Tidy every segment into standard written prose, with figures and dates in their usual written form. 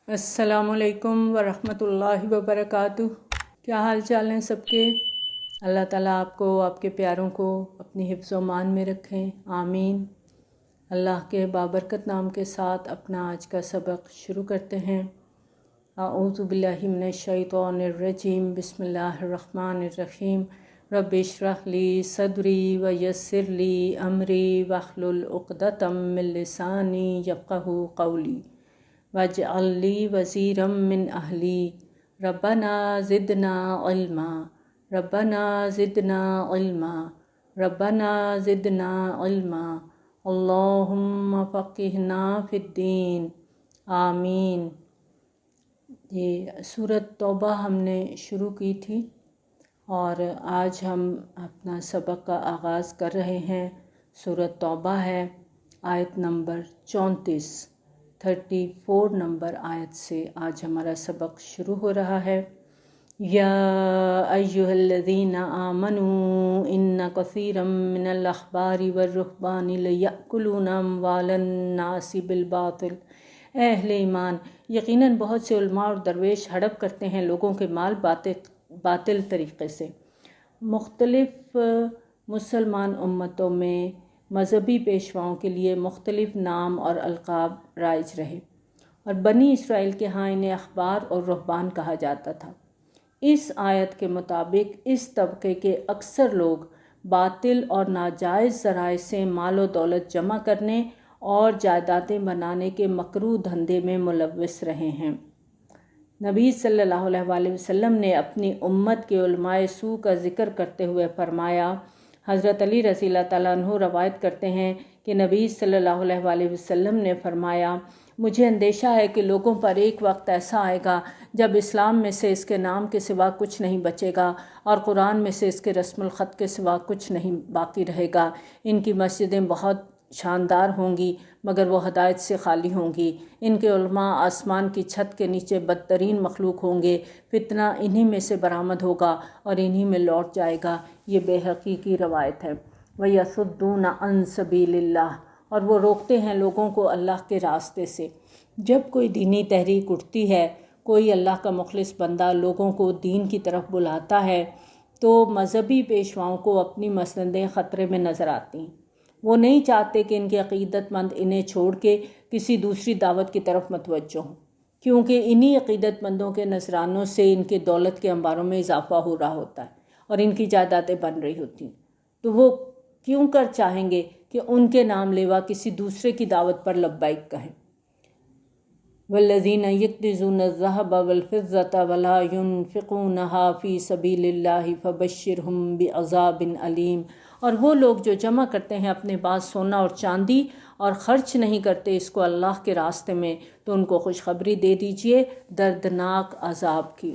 السلام علیکم ورحمۃ اللہ وبرکاتہ۔ کیا حال چال ہیں سب کے؟ اللہ تعالیٰ آپ کو، آپ کے پیاروں کو اپنی حفظ و امان میں رکھیں، آمین۔ اللہ کے بابرکت نام کے ساتھ اپنا آج کا سبق شروع کرتے ہیں۔ اعوذ باللہ من الشیطان الرجیم، بسم اللہ الرحمن الرحیم۔ رب اشرح لی صدری ویسر لی امری واحلل عقدۃ من لسانی یفقہوا قولی واجعل لی وزیرا من اہلی ربنا زدنا علما ربنا زدنا علما ربنا زدنا علما اللہم فقہنا فی الدین، آمین۔ یہ سورۃ توبہ ہم نے شروع کی تھی اور آج ہم اپنا سبق کا آغاز کر رہے ہیں۔ سورۃ توبہ ہے، آیت نمبر 34 نمبر آیت سے آج ہمارا سبق شروع ہو رہا ہے۔ یا ایھا الذین آمنوا ان کثیرا من الاحبار والرہبان لیأکلون اموال الناس بالباطل۔ اے اہل ایمان، یقیناً بہت سے علماء اور درویش ہڑپ کرتے ہیں لوگوں کے مال باطل طریقے سے۔ مختلف مسلمان امتوں میں مذہبی پیشواؤں کے لیے مختلف نام اور القاب رائج رہے، اور بنی اسرائیل کے ہاں انہیں احبار اور رہبان کہا جاتا تھا۔ اس آیت کے مطابق اس طبقے کے اکثر لوگ باطل اور ناجائز ذرائع سے مال و دولت جمع کرنے اور جائیدادیں بنانے کے مکروہ دھندے میں ملوث رہے ہیں۔ نبی صلی اللہ علیہ وآلہ وسلم نے اپنی امت کے علماء سوء کا ذکر کرتے ہوئے فرمایا، حضرت علی رضی اللہ تعالیٰ عنہ روایت کرتے ہیں کہ نبی صلی اللہ علیہ وآلہ وسلم نے فرمایا، مجھے اندیشہ ہے کہ لوگوں پر ایک وقت ایسا آئے گا جب اسلام میں سے اس کے نام کے سوا کچھ نہیں بچے گا اور قرآن میں سے اس کے رسم الخط کے سوا کچھ نہیں باقی رہے گا۔ ان کی مسجدیں بہت شاندار ہوں گی مگر وہ ہدایت سے خالی ہوں گی۔ ان کے علماء آسمان کی چھت کے نیچے بدترین مخلوق ہوں گے۔ فتنہ انہی میں سے برآمد ہوگا اور انہی میں لوٹ جائے گا۔ یہ بیہقی کی روایت ہے۔ وَيَصُدُّونَ عَن سَبِيلِ اللَّهِ، اور وہ روکتے ہیں لوگوں کو اللہ کے راستے سے۔ جب کوئی دینی تحریک اٹھتی ہے، کوئی اللہ کا مخلص بندہ لوگوں کو دین کی طرف بلاتا ہے تو مذہبی پیشواؤں کو اپنی مسندیں خطرے میں نظر آتی ہیں۔ وہ نہیں چاہتے کہ ان کے عقیدت مند انہیں چھوڑ کے کسی دوسری دعوت کی طرف متوجہ ہوں، کیونکہ انہی عقیدت مندوں کے نذرانوں سے ان کے دولت کے انباروں میں اضافہ ہو رہا ہوتا ہے اور ان کی جائیدادیں بن رہی ہوتی ہیں، تو وہ کیوں کر چاہیں گے کہ ان کے نام لیوا کسی دوسرے کی دعوت پر لبیک کہیں۔ والذین یکنزون الذھب والفضة ولا ينفقونها فی سبیل اللہ فبشرہم بعذاب علیم۔ اور وہ لوگ جو جمع کرتے ہیں اپنے پاس سونا اور چاندی اور خرچ نہیں کرتے اس کو اللہ کے راستے میں، تو ان کو خوشخبری دے دیجئے دردناک عذاب کی۔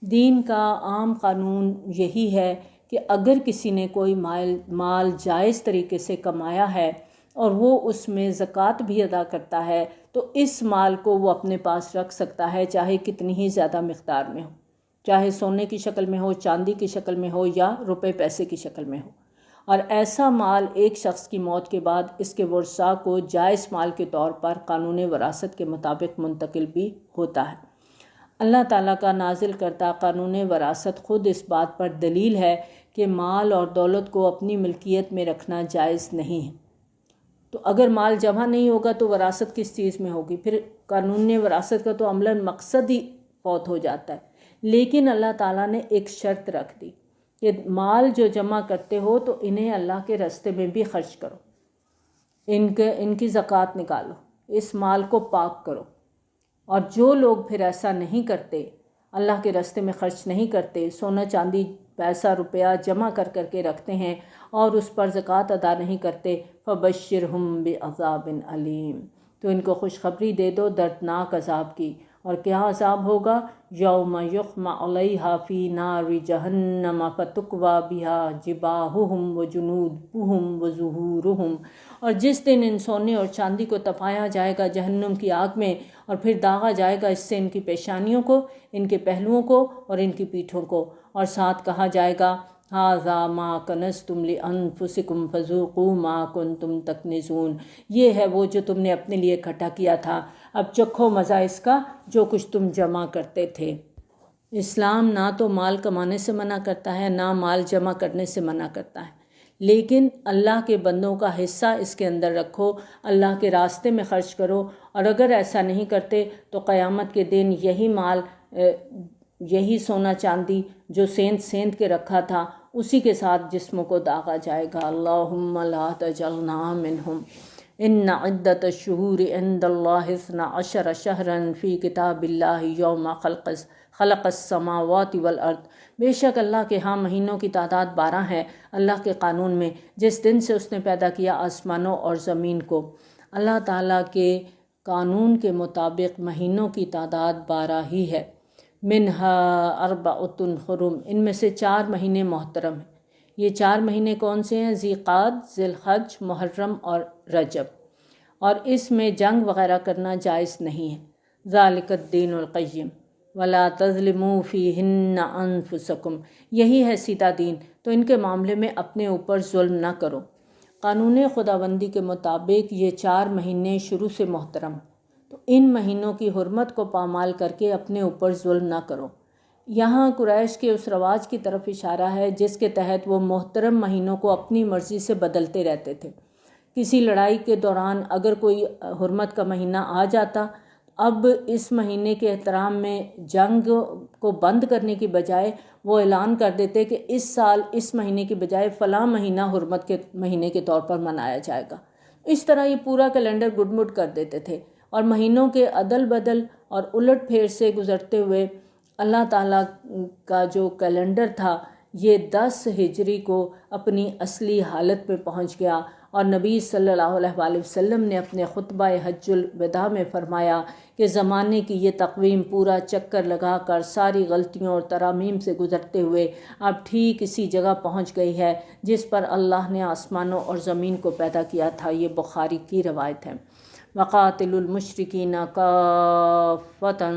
دین کا عام قانون یہی ہے کہ اگر کسی نے کوئی مال جائز طریقے سے کمایا ہے اور وہ اس میں زکوٰۃ بھی ادا کرتا ہے تو اس مال کو وہ اپنے پاس رکھ سکتا ہے، چاہے کتنی ہی زیادہ مقدار میں ہو، چاہے سونے کی شکل میں ہو، چاندی کی شکل میں ہو یا روپے پیسے کی شکل میں ہو۔ اور ایسا مال ایک شخص کی موت کے بعد اس کے ورثاء کو جائز مال کے طور پر قانون وراثت کے مطابق منتقل بھی ہوتا ہے۔ اللہ تعالیٰ کا نازل کردہ قانون وراثت خود اس بات پر دلیل ہے کہ مال اور دولت کو اپنی ملکیت میں رکھنا جائز نہیں ہے۔ تو اگر مال جمع نہیں ہوگا تو وراثت کس چیز میں ہوگی؟ پھر قانون وراثت کا تو عملاً مقصد ہی فوت ہو جاتا ہے۔ لیکن اللہ تعالیٰ نے ایک شرط رکھ دی کہ مال جو جمع کرتے ہو تو انہیں اللہ کے راستے میں بھی خرچ کرو، ان کی زکوٰۃ نکالو، اس مال کو پاک کرو۔ اور جو لوگ پھر ایسا نہیں کرتے، اللہ کے راستے میں خرچ نہیں کرتے، سونا چاندی پیسہ روپیہ جمع کر کے رکھتے ہیں اور اس پر زکوٰۃ ادا نہیں کرتے، فبشرہم بعذاب علیم، تو ان کو خوشخبری دے دو دردناک عذاب کی۔ اور کیا عذاب ہوگا؟ یوم یحمى علیہا فی نار جہنم فتکوی بہا جباہہم وجنوبہم وظہورہم، اور جس دن ان سونے اور چاندی کو تپایا جائے گا جہنم کی آگ میں اور پھر داغا جائے گا اس سے ان کی پیشانیوں کو، ان کے پہلوؤں کو اور ان کی پیٹھوں کو، اور ساتھ کہا جائے گا ھذا ما کنزتم لانفسکم فذوقوا ما کنتم تکنزون، یہ ہے وہ جو تم نے اپنے لیے اکٹھا کیا تھا، اب چکھو مزہ اس کا جو کچھ تم جمع کرتے تھے۔ اسلام نہ تو مال کمانے سے منع کرتا ہے، نہ مال جمع کرنے سے منع کرتا ہے، لیکن اللہ کے بندوں کا حصہ اس کے اندر رکھو، اللہ کے راستے میں خرچ کرو، اور اگر ایسا نہیں کرتے تو قیامت کے دن یہی مال، یہی سونا چاندی جو سیند کے رکھا تھا اسی کے ساتھ جسموں کو داغا جائے گا۔ اللہم لا تجعلنا منہم۔ ان عدت الشہور عند اللہ 12 شہرا فی کتاب اللہ یوم خلق السماوات والارض، بے شک اللہ کے ہاں مہینوں کی تعداد 12 ہے اللہ کے قانون میں، جس دن سے اس نے پیدا کیا آسمانوں اور زمین کو۔ اللہ تعالیٰ کے قانون کے مطابق مہینوں کی تعداد 12 ہی ہے۔ منہا اربعۃ حرم، ان میں سے 4 مہینے محترم ہیں۔ یہ 4 مہینے کون سے ہیں؟ ذی القعدہ، ذی الحج، محرم اور رجب، اور اس میں جنگ وغیرہ کرنا جائز نہیں ہے۔ ذالک الدین القیم ولا تظلموا فیہن انفسکم، یہی ہے سیدھا دین، تو ان کے معاملے میں اپنے اوپر ظلم نہ کرو۔ قانون خداوندی کے مطابق یہ 4 مہینے شروع سے محترم، تو ان مہینوں کی حرمت کو پامال کر کے اپنے اوپر ظلم نہ کرو۔ یہاں قریش کے اس رواج کی طرف اشارہ ہے جس کے تحت وہ محترم مہینوں کو اپنی مرضی سے بدلتے رہتے تھے۔ کسی لڑائی کے دوران اگر کوئی حرمت کا مہینہ آ جاتا، اب اس مہینے کے احترام میں جنگ کو بند کرنے کی بجائے وہ اعلان کر دیتے کہ اس سال اس مہینے کی بجائے فلاں مہینہ حرمت کے مہینے کے طور پر منایا جائے گا۔ اس طرح یہ پورا کیلنڈر گڈ مڈ کر دیتے تھے، اور مہینوں کے عدل بدل اور الٹ پھیر سے گزرتے ہوئے اللہ تعالیٰ کا جو کیلنڈر تھا یہ 10 ہجری کو اپنی اصلی حالت پہ پہنچ گیا، اور نبی صلی اللہ علیہ وآلہ وسلم نے اپنے خطبہ حج الوداع میں فرمایا کہ زمانے کی یہ تقویم پورا چکر لگا کر ساری غلطیوں اور ترامیم سے گزرتے ہوئے اب ٹھیک اسی جگہ پہنچ گئی ہے جس پر اللہ نے آسمانوں اور زمین کو پیدا کیا تھا۔ یہ بخاری کی روایت ہے۔ وَقَاتِلُوا الْمُشْرِكِينَ كَافَّةً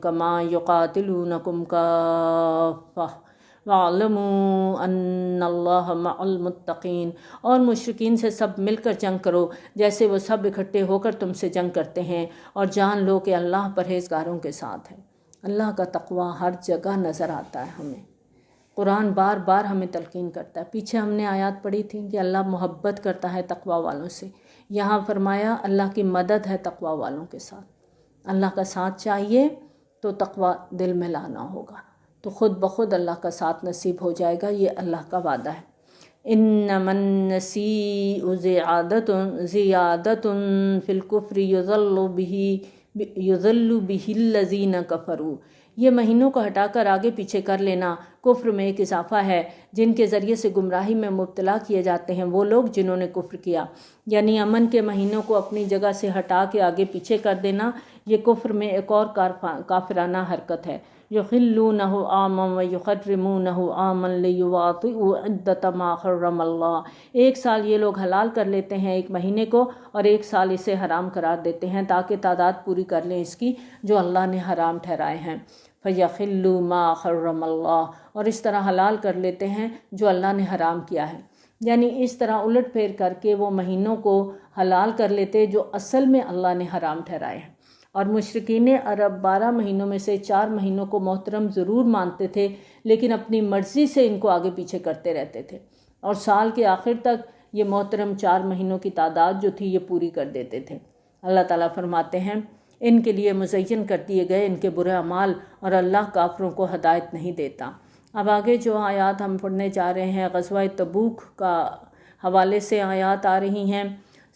كَمَا يُقَاتِلُونَكُمْ كَافَّةً وَاعْلَمُوا أَنَّ اللَّهَ مَعَ الْمُتَّقِينَ، اور مشرکین سے سب مل کر جنگ کرو جیسے وہ سب اکٹھے ہو کر تم سے جنگ کرتے ہیں، اور جان لو کہ اللہ پرہیزگاروں کے ساتھ ہے۔ اللہ کا تقویٰ ہر جگہ نظر آتا ہے ہمیں، قرآن بار بار ہمیں تلقین کرتا ہے۔ پیچھے ہم نے آیات پڑھی تھی کہ اللہ محبت کرتا ہے تقویٰ والوں سے، یہاں فرمایا اللہ کی مدد ہے تقویٰ والوں کے ساتھ۔ اللہ کا ساتھ چاہیے تو تقویٰ دل میں لانا ہوگا، تو خود بخود اللہ کا ساتھ نصیب ہو جائے گا، یہ اللہ کا وعدہ ہے۔ انما النسیء زیادۃ فی الکفر یضل بہ الذین کفروا، یہ مہینوں کو ہٹا کر آگے پیچھے کر لینا کفر میں ایک اضافہ ہے جن کے ذریعے سے گمراہی میں مبتلا کیے جاتے ہیں وہ لوگ جنہوں نے کفر کیا، یعنی امن کے مہینوں کو اپنی جگہ سے ہٹا کے آگے پیچھے کر دینا، یہ کفر میں ایک اور کافرانہ حرکت ہے۔ یحلونہ عاما ویحرمونہ عاما لیواطئوا عدۃ ما حرم اللہ، ایک سال یہ لوگ حلال کر لیتے ہیں ایک مہینے کو، اور ایک سال اسے حرام قرار دیتے ہیں تاکہ تعداد پوری کر لیں اس کی جو اللہ نے حرام ٹھہرائے ہیں۔ فَيَحِلُّوا مَا حَرَّمَ اللَّهُ، اور اس طرح حلال کر لیتے ہیں جو اللہ نے حرام کیا ہے، یعنی اس طرح الٹ پھیر کر کے وہ مہینوں کو حلال کر لیتے جو اصل میں اللہ نے حرام ٹھہرائے ہیں۔ اور مشرکین عرب 12 مہینوں میں سے 4 مہینوں کو محترم ضرور مانتے تھے، لیکن اپنی مرضی سے ان کو آگے پیچھے کرتے رہتے تھے، اور سال کے آخر تک یہ محترم 4 مہینوں کی تعداد جو تھی یہ پوری کر دیتے تھے۔ اللہ تعالیٰ فرماتے ہیں ان کے لیے مزین کر دیے گئے ان کے برے اعمال، اور اللہ کافروں کو ہدایت نہیں دیتا۔ اب آگے جو آیات ہم پڑھنے جا رہے ہیں غزوہ تبوک کا حوالے سے آیات آ رہی ہیں۔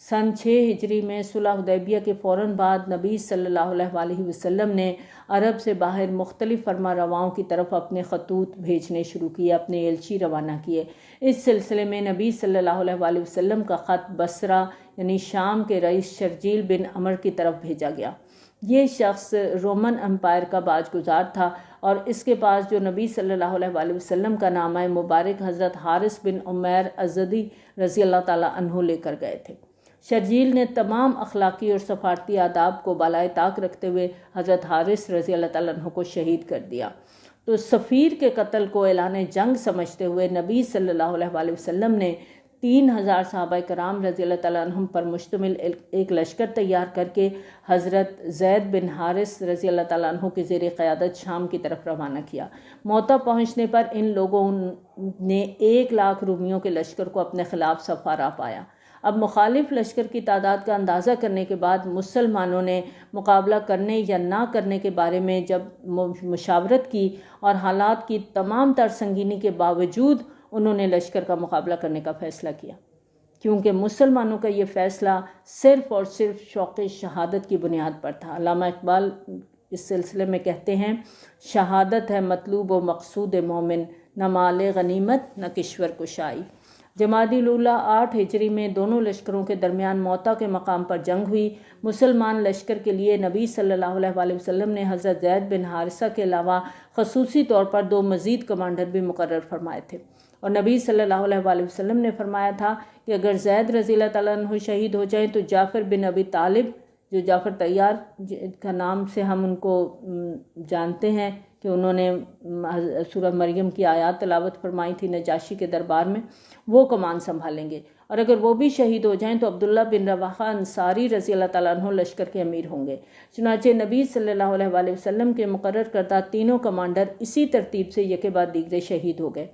سن 6 ہجری میں صلح حدیبیہ کے فوراً بعد نبی صلی اللہ علیہ وآلہ وسلم نے عرب سے باہر مختلف فرما رواؤں کی طرف اپنے خطوط بھیجنے شروع کیے، اپنے ایلچی روانہ کیے۔ اس سلسلے میں نبی صلی اللہ علیہ وآلہ وسلم کا خط بصرہ یعنی شام کے رئیس شرجیل بن عمر کی طرف بھیجا گیا۔ یہ شخص رومن امپائر کا باج گزار تھا، اور اس کے پاس جو نبی صلی اللہ علیہ وآلہ وسلم کا نامہ مبارک حضرت حارث بن عمیر ازدی رضی اللہ تعالیٰ عنہ لے کر گئے تھے۔ شرجیل نے تمام اخلاقی اور سفارتی آداب کو بالائے طاق رکھتے ہوئے حضرت حارث رضی اللہ تعالیٰ عنہ کو شہید کر دیا۔ تو سفیر کے قتل کو اعلان جنگ سمجھتے ہوئے نبی صلی اللہ علیہ وآلہ وسلم نے 3000 صحابہ کرام رضی اللہ تعالیٰ عنہم پر مشتمل ایک لشکر تیار کر کے حضرت زید بن حارث رضی اللہ تعالیٰ عنہ کے زیر قیادت شام کی طرف روانہ کیا۔ موتا پہنچنے پر ان لوگوں نے 1 لاکھ رومیوں کے لشکر کو اپنے خلاف صفا راہ پایا۔ اب مخالف لشکر کی تعداد کا اندازہ کرنے کے بعد مسلمانوں نے مقابلہ کرنے یا نہ کرنے کے بارے میں جب مشاورت کی اور حالات کی تمام تر سنگینی کے باوجود انہوں نے لشکر کا مقابلہ کرنے کا فیصلہ کیا، کیونکہ مسلمانوں کا یہ فیصلہ صرف اور صرف شوق شہادت کی بنیاد پر تھا۔ علامہ اقبال اس سلسلے میں کہتے ہیں، شہادت ہے مطلوب و مقصود مومن، نہ مال غنیمت نہ کشور کشائی۔ جمادی الاولیٰ 8 ہجری میں دونوں لشکروں کے درمیان موتا کے مقام پر جنگ ہوئی۔ مسلمان لشکر کے لیے نبی صلی اللہ علیہ وآلہ وسلم نے حضرت زید بن حارثہ کے علاوہ خصوصی طور پر 2 مزید کمانڈر بھی مقرر فرمائے تھے، اور نبی صلی اللہ علیہ وآلہ وسلم نے فرمایا تھا کہ اگر زید رضی اللہ تعالیٰ عنہ شہید ہو جائیں تو جعفر بن ابی طالب، جو جعفر طیار کا نام سے ہم ان کو جانتے ہیں کہ انہوں نے سورہ مریم کی آیات تلاوت فرمائی تھی نجاشی کے دربار میں، وہ کمان سنبھالیں گے، اور اگر وہ بھی شہید ہو جائیں تو عبداللہ بن رواحہ انصاری رضی اللہ تعالیٰ عنہ لشکر کے امیر ہوں گے۔ چنانچہ نبی صلی اللہ علیہ وآلہ وسلم کے مقرر کردہ تینوں کمانڈر اسی ترتیب سے یکے بعد دیگرے شہید ہو گئے،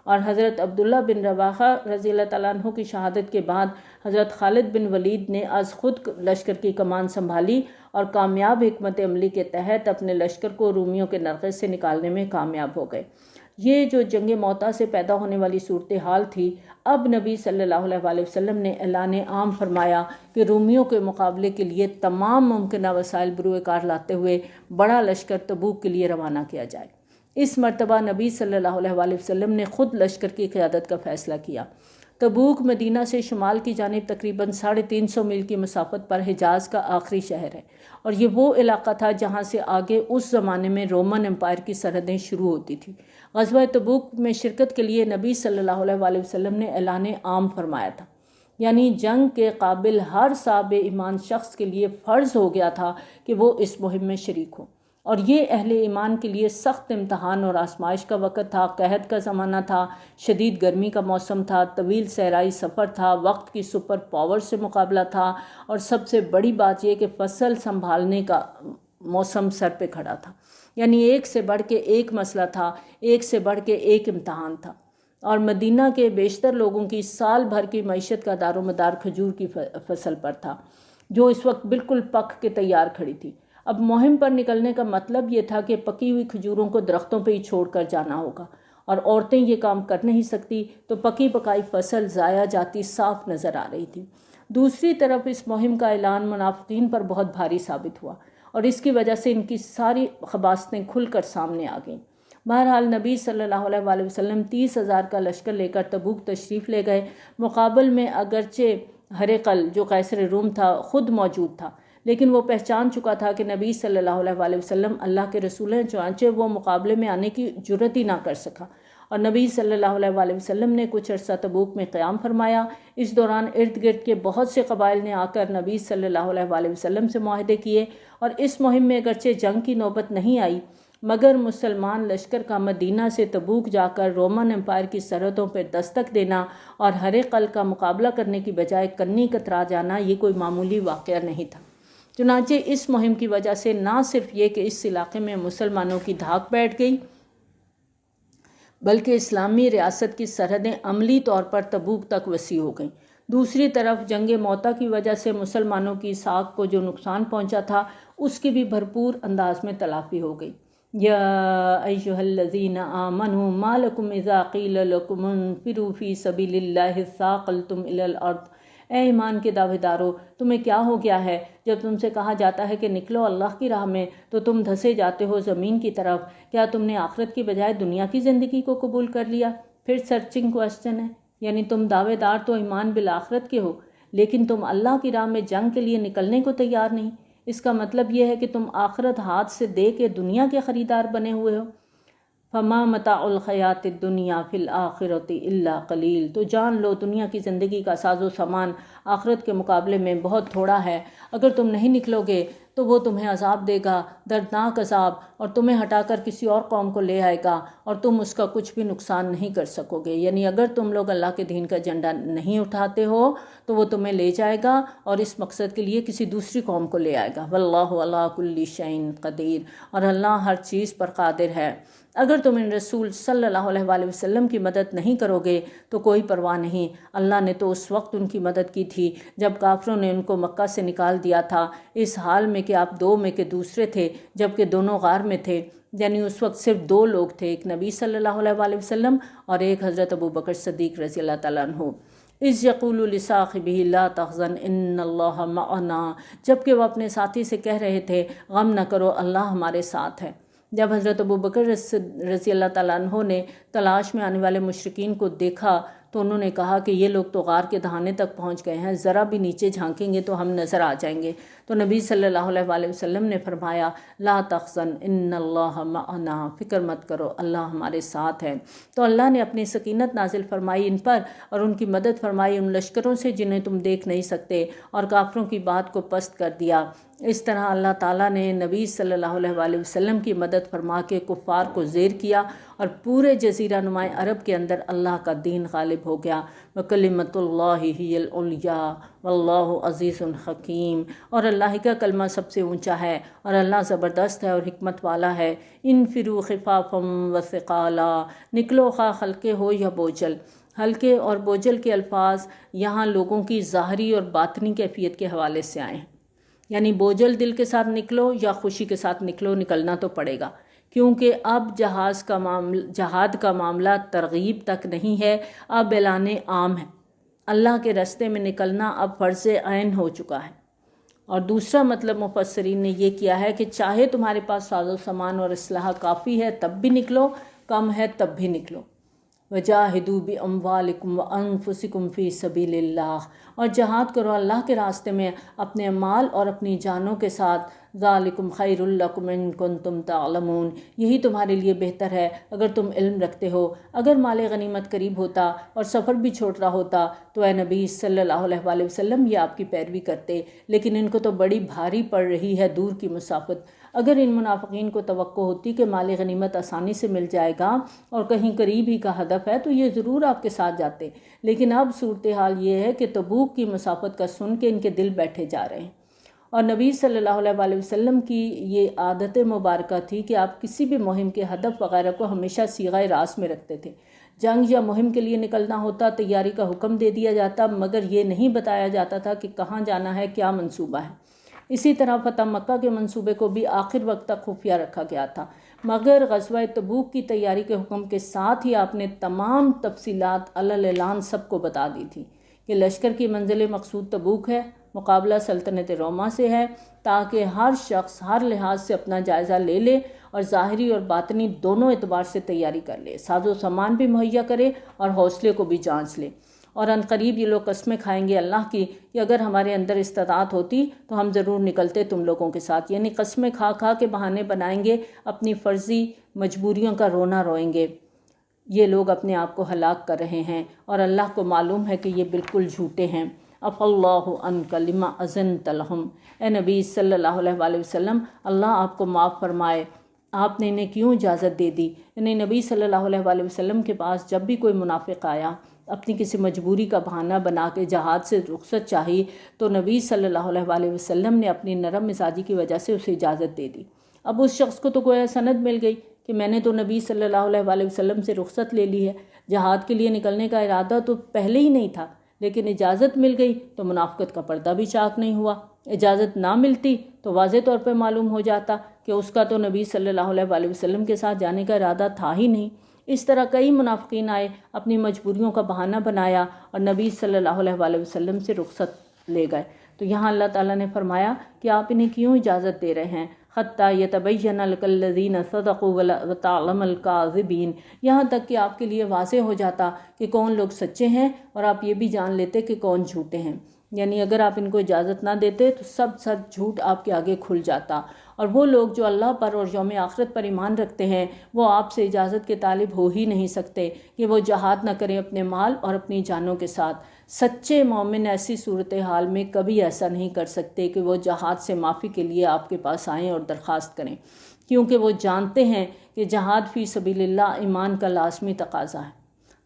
اور حضرت عبداللہ بن رواحہ رضی اللہ تعالیٰ عنہ کی شہادت کے بعد حضرت خالد بن ولید نے از خود لشکر کی کمان سنبھالی اور کامیاب حکمت عملی کے تحت اپنے لشکر کو رومیوں کے نرغے سے نکالنے میں کامیاب ہو گئے۔ یہ جو جنگ موتا سے پیدا ہونے والی صورتحال تھی، اب نبی صلی اللہ علیہ وآلہ وسلم نے اعلان عام فرمایا کہ رومیوں کے مقابلے کے لیے تمام ممکنہ وسائل بروئے کار لاتے ہوئے بڑا لشکر تبوک کے لیے روانہ کیا جائے۔ اس مرتبہ نبی صلی اللہ علیہ وآلہ وسلم نے خود لشکر کی قیادت کا فیصلہ کیا۔ تبوک مدینہ سے شمال کی جانب تقریباً 350 میل کی مسافت پر حجاز کا آخری شہر ہے، اور یہ وہ علاقہ تھا جہاں سے آگے اس زمانے میں رومن امپائر کی سرحدیں شروع ہوتی تھیں۔ غزوہ تبوک میں شرکت کے لیے نبی صلی اللہ علیہ وآلہ وسلم نے اعلان عام فرمایا تھا، یعنی جنگ کے قابل ہر صاحب ایمان شخص کے لیے فرض ہو گیا تھا کہ وہ اس مہم میں شریک ہو، اور یہ اہل ایمان کے لیے سخت امتحان اور آزمائش کا وقت تھا۔ قحط کا زمانہ تھا، شدید گرمی کا موسم تھا، طویل صحرائی سفر تھا، وقت کی سپر پاور سے مقابلہ تھا، اور سب سے بڑی بات یہ کہ فصل سنبھالنے کا موسم سر پہ کھڑا تھا، یعنی ایک سے بڑھ کے ایک مسئلہ تھا، ایک سے بڑھ کے ایک امتحان تھا، اور مدینہ کے بیشتر لوگوں کی سال بھر کی معیشت کا دار و مدار کھجور کی فصل پر تھا، جو اس وقت بالکل پک کے تیار کھڑی تھی۔ اب مہم پر نکلنے کا مطلب یہ تھا کہ پکی ہوئی کھجوروں کو درختوں پہ ہی چھوڑ کر جانا ہوگا، اور عورتیں یہ کام کر نہیں سکتی، تو پکی پکائی فصل ضائع جاتی صاف نظر آ رہی تھی۔ دوسری طرف اس مہم کا اعلان منافقین پر بہت بھاری ثابت ہوا، اور اس کی وجہ سے ان کی ساری خباثتیں کھل کر سامنے آ گئیں۔ بہرحال نبی صلی اللہ علیہ وآلہ وسلم 30,000 کا لشکر لے کر تبوک تشریف لے گئے۔ مقابل میں اگرچہ ہرقل جو قیصر روم تھا خود موجود تھا، لیکن وہ پہچان چکا تھا کہ نبی صلی اللہ علیہ وآلہ وسلم اللہ کے رسول ہیں، چنانچہ وہ مقابلے میں آنے کی جرت ہی نہ کر سکا، اور نبی صلی اللہ علیہ وآلہ وسلم نے کچھ عرصہ تبوک میں قیام فرمایا۔ اس دوران ارد گرد کے بہت سے قبائل نے آ کر نبی صلی اللہ علیہ وآلہ وسلم سے معاہدے کیے، اور اس مہم میں اگرچہ جنگ کی نوبت نہیں آئی، مگر مسلمان لشکر کا مدینہ سے تبوک جا کر رومن امپائر کی سرحدوں پر دستک دینا اور ہرقل کا مقابلہ کرنے کی بجائے کنی کترا جانا یہ کوئی معمولی واقعہ نہیں تھا۔ چنانچہ اس مہم کی وجہ سے نہ صرف یہ کہ اس علاقے میں مسلمانوں کی دھاک بیٹھ گئی، بلکہ اسلامی ریاست کی سرحدیں عملی طور پر تبوک تک وسیع ہو گئیں۔ دوسری طرف جنگ موتا کی وجہ سے مسلمانوں کی ساکھ کو جو نقصان پہنچا تھا اس کی بھی بھرپور انداز میں تلافی ہو گئی۔ یا ایھا الذین آمنوا ما لکم اذا قیل لکم انفروا فی سبیل اللہ اثاقلتم الی الارض، اے ایمان کے دعوے دارو، تمہیں کیا ہو گیا ہے جب تم سے کہا جاتا ہے کہ نکلو اللہ کی راہ میں تو تم دھسے جاتے ہو زمین کی طرف؟ کیا تم نے آخرت کی بجائے دنیا کی زندگی کو قبول کر لیا؟ پھر سرچنگ کوشچن ہے، یعنی تم دعوے دار تو ایمان بالآخرت کے ہو، لیکن تم اللہ کی راہ میں جنگ کے لیے نکلنے کو تیار نہیں۔ اس کا مطلب یہ ہے کہ تم آخرت ہاتھ سے دے کے دنیا کے خریدار بنے ہوئے ہو۔ فما متاع الحیات الدنیا فی الآخرۃ الا قلیل، تو جان لو دنیا کی زندگی کا ساز و سامان آخرت کے مقابلے میں بہت تھوڑا ہے۔ اگر تم نہیں نکلو گے تو وہ تمہیں عذاب دے گا، دردناک عذاب، اور تمہیں ہٹا کر کسی اور قوم کو لے آئے گا اور تم اس کا کچھ بھی نقصان نہیں کر سکو گے۔ یعنی اگر تم لوگ اللہ کے دین کا جھنڈا نہیں اٹھاتے ہو تو وہ تمہیں لے جائے گا اور اس مقصد کے لیے کسی دوسری قوم کو لے آئے گا۔ واللہ علی کل شیء قدیر، اور اللہ ہر چیز پر قادر ہے۔ اگر تم ان رسول صلی اللہ علیہ وآلہ وسلم کی مدد نہیں کرو گے تو کوئی پرواہ نہیں، اللہ نے تو اس وقت ان کی مدد کی تھی جب کافروں نے ان کو مکہ سے نکال دیا تھا، اس حال میں کہ آپ دو میں کے دوسرے تھے جبکہ دونوں غار میں تھے۔ یعنی اس وقت صرف دو لوگ تھے، ایک نبی صلی اللہ علیہ وآلہ وسلم اور ایک حضرت ابو بکر صدیق رضی اللہ تعالیٰ عنہ۔ اذ یقول لصاحبہ لا تحزن ان اللہ معنا، جبکہ وہ اپنے ساتھی سے کہہ رہے تھے غم نہ کرو، اللہ ہمارے ساتھ ہے۔ جب حضرت ابو بکر رضی اللہ تعالیٰ عنہ نے تلاش میں آنے والے مشرکین کو دیکھا تو انہوں نے کہا کہ یہ لوگ تو غار کے دہانے تک پہنچ گئے ہیں، ذرا بھی نیچے جھانکیں گے تو ہم نظر آ جائیں گے۔ تو نبی صلی اللہ علیہ وآلہ وسلم نے فرمایا لا تحزن ان اللہ معنا، فکر مت کرو، اللہ ہمارے ساتھ ہے۔ تو اللہ نے اپنی سکینت نازل فرمائی ان پر اور ان کی مدد فرمائی ان لشکروں سے جنہیں تم دیکھ نہیں سکتے، اور کافروں کی بات کو پست کر دیا۔ اس طرح اللہ تعالیٰ نے نبی صلی اللہ علیہ وآلہ وسلم کی مدد فرما کے کفار کو زیر کیا اور پورے جزیرہ نماء عرب کے اندر اللہ کا دین غالب ہو گیا۔ وَكَلِمَةُ اللَّهِ هِيَ الْعُلْيَا وَاللَّهُ عَزِيزٌ حَكِيمٌ، اور اللہ کا کلمہ سب سے اونچا ہے اور اللہ زبردست ہے اور حکمت والا ہے۔ انفروا خفافا وثقالا، نکلو خواہ ہلکے ہو یا بوجھل۔ ہلکے اور بوجھل کے الفاظ یہاں لوگوں کی ظاہری اور باطنی کیفیت کے حوالے سے آئے ہیں، یعنی بوجھل دل کے ساتھ نکلو یا خوشی کے ساتھ نکلو، نکلنا تو پڑے گا، کیونکہ اب جہاد کا معاملہ ترغیب تک نہیں ہے، اب اعلان عام ہے۔ اللہ کے راستے میں نکلنا اب فرض عین ہو چکا ہے۔ اور دوسرا مطلب مفسرین نے یہ کیا ہے کہ چاہے تمہارے پاس ساز و سامان اور اسلحہ کافی ہے تب بھی نکلو، کم ہے تب بھی نکلو۔ وجاہدوا باموالکم وانفسکم فی سبیل اللہ، اور جہاد کرو اللہ کے راستے میں اپنے مال اور اپنی جانوں کے ساتھ۔ ذالکم خیر لکم ان کنتم تعلمون، یہی تمہارے لیے بہتر ہے اگر تم علم رکھتے ہو۔ اگر مال غنیمت قریب ہوتا اور سفر بھی چھوٹا ہوتا تو اے نبی صلی اللہ علیہ وآلہ وسلم یہ آپ کی پیروی کرتے، لیکن ان کو تو بڑی بھاری پڑ رہی ہے دور کی مسافت۔ اگر ان منافقین کو توقع ہوتی کہ مال غنیمت آسانی سے مل جائے گا اور کہیں قریب ہی کا ہدف ہے تو یہ ضرور آپ کے ساتھ جاتے، لیکن اب صورتحال یہ ہے کہ تبوک کی مسافت کا سن کے ان کے دل بیٹھے جا رہے ہیں۔ اور نبی صلی اللہ علیہ وآلہ وسلم کی یہ عادت مبارکہ تھی کہ آپ کسی بھی مہم کے ہدف وغیرہ کو ہمیشہ صیغہ راست میں رکھتے تھے۔ جنگ یا مہم کے لیے نکلنا ہوتا، تیاری کا حکم دے دیا جاتا، مگر یہ نہیں بتایا جاتا تھا کہ کہاں جانا ہے، کیا منصوبہ ہے۔ اسی طرح فتح مکہ کے منصوبے کو بھی آخر وقت تک خفیہ رکھا گیا تھا، مگر غزوہ تبوک کی تیاری کے حکم کے ساتھ ہی آپ نے تمام تفصیلات علی اعلان سب کو بتا دی تھی کہ لشکر کی منزل مقصود تبوک ہے، مقابلہ سلطنت روما سے ہے، تاکہ ہر شخص ہر لحاظ سے اپنا جائزہ لے لے اور ظاہری اور باطنی دونوں اعتبار سے تیاری کر لے، ساز و سامان بھی مہیا کرے اور حوصلے کو بھی جانچ لے۔ اور ان قریب یہ لوگ قسمیں کھائیں گے اللہ کی کہ اگر ہمارے اندر استطاعت ہوتی تو ہم ضرور نکلتے تم لوگوں کے ساتھ، یعنی قسمیں کھا کھا کے بہانے بنائیں گے، اپنی فرضی مجبوریوں کا رونا روئیں گے۔ یہ لوگ اپنے آپ کو ہلاک کر رہے ہیں اور اللہ کو معلوم ہے کہ یہ بالکل جھوٹے ہیں۔ عفا اللہ عنک لما اذنت لہم، اے نبی صلی اللہ علیہ وآلہ وسلم اللہ آپ کو معاف فرمائے، آپ نے انہیں کیوں اجازت دے دی؟ یعنی نبی صلی اللہ علیہ وآلہ وسلم کے پاس جب بھی کوئی منافق آیا اپنی کسی مجبوری کا بہانہ بنا کے جہاد سے رخصت چاہی تو نبی صلی اللہ علیہ وآلہ وسلم نے اپنی نرم مزاجی کی وجہ سے اسے اجازت دے دی۔ اب اس شخص کو تو گویا سند مل گئی کہ میں نے تو نبی صلی اللہ علیہ وآلہ وسلم سے رخصت لے لی ہے، جہاد کے لیے نکلنے کا ارادہ تو پہلے ہی نہیں تھا، لیکن اجازت مل گئی تو منافقت کا پردہ بھی چاک نہیں ہوا۔ اجازت نہ ملتی تو واضح طور پہ معلوم ہو جاتا کہ اس کا تو نبی صلی اللہ علیہ وآلہ وسلم کے ساتھ جانے کا ارادہ تھا ہی نہیں۔ اس طرح کئی منافقین آئے، اپنی مجبوریوں کا بہانہ بنایا اور نبی صلی اللہ علیہ وآلہ وسلم سے رخصت لے گئے۔ تو یہاں اللہ تعالیٰ نے فرمایا کہ آپ انہیں کیوں اجازت دے رہے ہیں؟ حتیٰ یتبین لک الذین صدقوا وتعلم الکاذبین، یہاں تک کہ آپ کے لیے واضح ہو جاتا کہ کون لوگ سچے ہیں اور آپ یہ بھی جان لیتے کہ کون جھوٹے ہیں۔ یعنی اگر آپ ان کو اجازت نہ دیتے تو سب جھوٹ آپ کے آگے کھل جاتا، اور وہ لوگ جو اللہ پر اور یوم آخرت پر ایمان رکھتے ہیں وہ آپ سے اجازت کے طالب ہو ہی نہیں سکتے کہ وہ جہاد نہ کریں اپنے مال اور اپنی جانوں کے ساتھ، سچے مومن ایسی صورتحال میں کبھی ایسا نہیں کر سکتے کہ وہ جہاد سے معافی کے لیے آپ کے پاس آئیں اور درخواست کریں، کیونکہ وہ جانتے ہیں کہ جہاد فی سبیل اللہ ایمان کا لازمی تقاضا ہے۔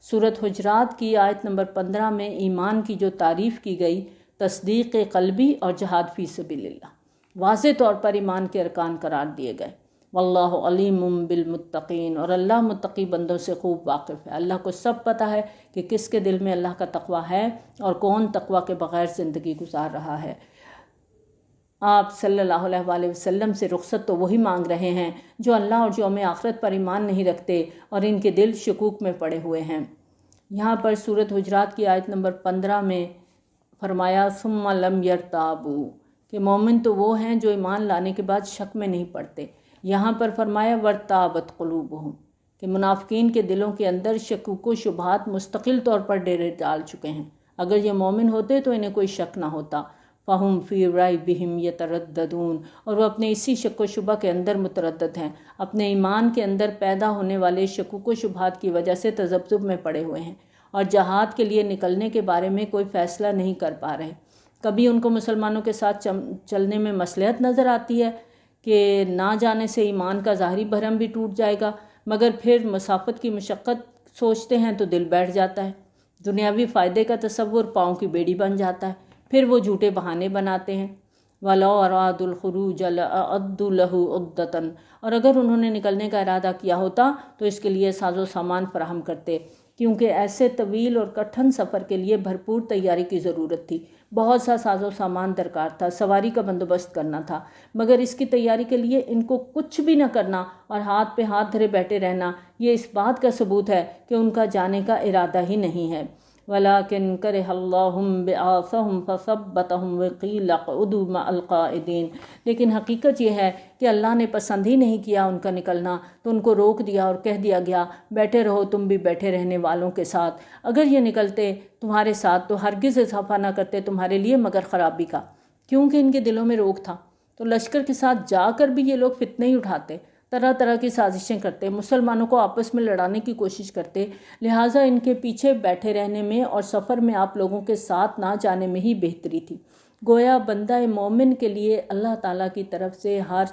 سورۃ حجرات کی آیت نمبر 15 میں ایمان کی جو تعریف کی گئی، تصدیق قلبی اور جہاد فی سبیل اللہ، واضح طور پر ایمان کے ارکان قرار دیے گئے۔ واللہ علیم بالمتقین، اور اللہ متقی بندوں سے خوب واقف ہے۔ اللہ کو سب پتہ ہے کہ کس کے دل میں اللہ کا تقویٰ ہے اور کون تقویٰ کے بغیر زندگی گزار رہا ہے۔ آپ صلی اللہ علیہ وآلہ وسلم سے رخصت تو وہی مانگ رہے ہیں جو اللہ اور یوم آخرت پر ایمان نہیں رکھتے اور ان کے دل شکوک میں پڑے ہوئے ہیں۔ یہاں پر سورۃ حجرات کی آیت نمبر 15 میں فرمایا ثم لم یرتابوا، کہ مومن تو وہ ہیں جو ایمان لانے کے بعد شک میں نہیں پڑتے۔ یہاں پر فرمایا ورتابت قلوبہم، کہ منافقین کے دلوں کے اندر شکوک و شبہات مستقل طور پر ڈیرے ڈال چکے ہیں۔ اگر یہ مومن ہوتے تو انہیں کوئی شک نہ ہوتا۔ فہم فی ریبہم یترددون، اور وہ اپنے اسی شک و شبہ کے اندر متردد ہیں، اپنے ایمان کے اندر پیدا ہونے والے شکوک و شبہات کی وجہ سے تذبذب میں پڑے ہوئے ہیں اور جہاد کے لیے نکلنے کے بارے میں کوئی فیصلہ نہیں کر پا رہے۔ کبھی ان کو مسلمانوں کے ساتھ چلنے میں مصلحت نظر آتی ہے کہ نہ جانے سے ایمان کا ظاہری بھرم بھی ٹوٹ جائے گا، مگر پھر مسافت کی مشقت سوچتے ہیں تو دل بیٹھ جاتا ہے، دنیاوی فائدے کا تصور پاؤں کی بیڑی بن جاتا ہے، پھر وہ جھوٹے بہانے بناتے ہیں۔ وَلَوْ أَرَادُوا الْخُرُوجَ لَأَعَدُّوا لَهُ عُدَّةً، اور اگر انہوں نے نکلنے کا ارادہ کیا ہوتا تو اس کے لیے ساز و سامان فراہم کرتے، کیونکہ ایسے طویل اور کٹھن سفر کے لیے بھرپور تیاری کی ضرورت تھی، بہت سا ساز و سامان درکار تھا، سواری کا بندوبست کرنا تھا، مگر اس کی تیاری کے لیے ان کو کچھ بھی نہ کرنا اور ہاتھ پہ ہاتھ دھرے بیٹھے رہنا، یہ اس بات کا ثبوت ہے کہ ان کا جانے کا ارادہ ہی نہیں ہے۔ وَلَٰكِن كَرِهَ اللَّهُ بِعَاثَهُمْ فَثَبَّتَهُمْ وَقِيلَ اقْعُدُوا مَعَ الْقَاعِدِينَ، لیکن حقیقت یہ ہے کہ اللہ نے پسند ہی نہیں کیا ان کا نکلنا، تو ان کو روک دیا اور کہہ دیا گیا بیٹھے رہو تم بھی بیٹھے رہنے والوں کے ساتھ۔ اگر یہ نکلتے تمہارے ساتھ تو ہرگز اضافہ نہ کرتے تمہارے لیے مگر خرابی کا، کیونکہ ان کے دلوں میں روک تھا۔ تو لشکر کے ساتھ جا کر بھی یہ لوگ فتنے ہی اٹھاتے، طرح طرح کی سازشیں کرتے، مسلمانوں کو آپس میں لڑانے کی کوشش کرتے، لہٰذا ان کے پیچھے بیٹھے رہنے میں اور سفر میں آپ لوگوں کے ساتھ نہ جانے میں ہی بہتری تھی۔ گویا بندہ مومن کے لیے اللہ تعالیٰ کی طرف سے ہر